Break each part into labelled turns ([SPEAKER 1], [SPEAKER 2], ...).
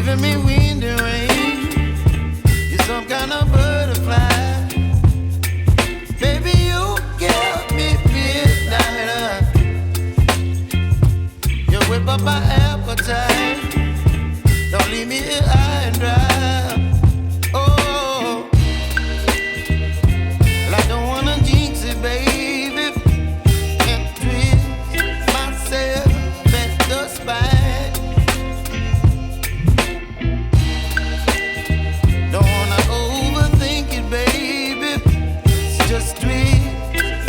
[SPEAKER 1] giving me wind and rain. You're some kind of butterfly. Baby, you give me midnight. You whip up my appetite. Don't leave me here high and dry. Oh, well, I don't wanna jinx it, baby. Can't twist myself at the spine. Don't wanna overthink it, baby. It's just twist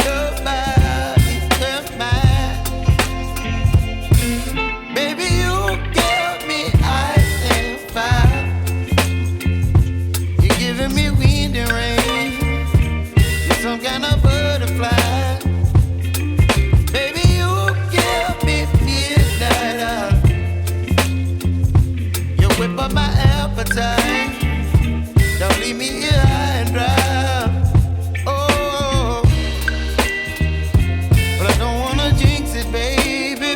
[SPEAKER 1] your body and mine. Baby, you give me ice and fire. You're giving me wind and rain. You're some kind of butterfly. Baby, you give me midnight. You whip up my appetite. Don't leave me here high and dry. Oh, but I don't wanna jinx it, baby.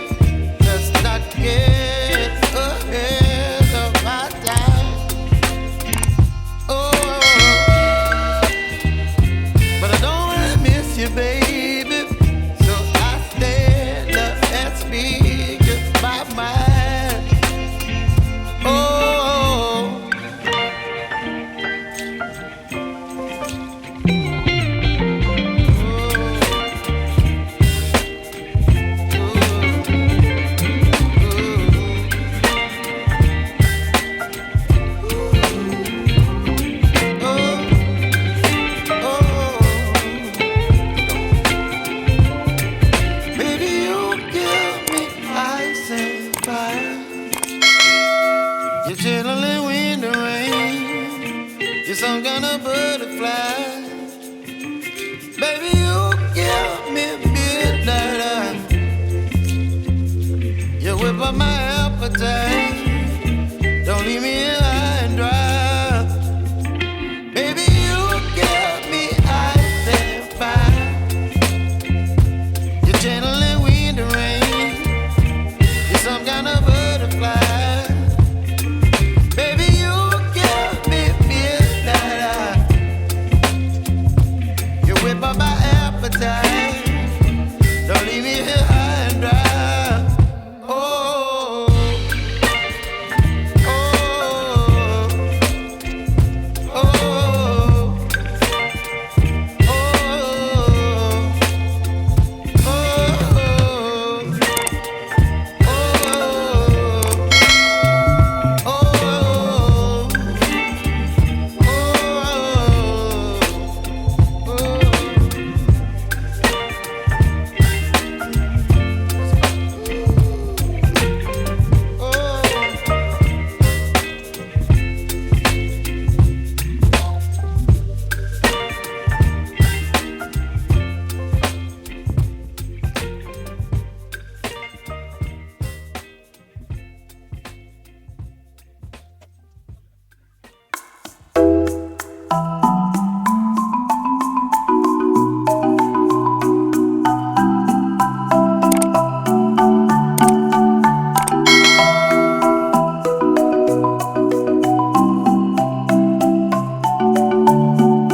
[SPEAKER 1] Let's not get ahead of my time. Oh, but I don't wanna miss you, baby. So I stand up and speak my mind. Oh. Baby, you give me ice and fire. You're chilling wind and rain. You're some kind of butterfly. Baby, you give me midnight. You whip up my appetite.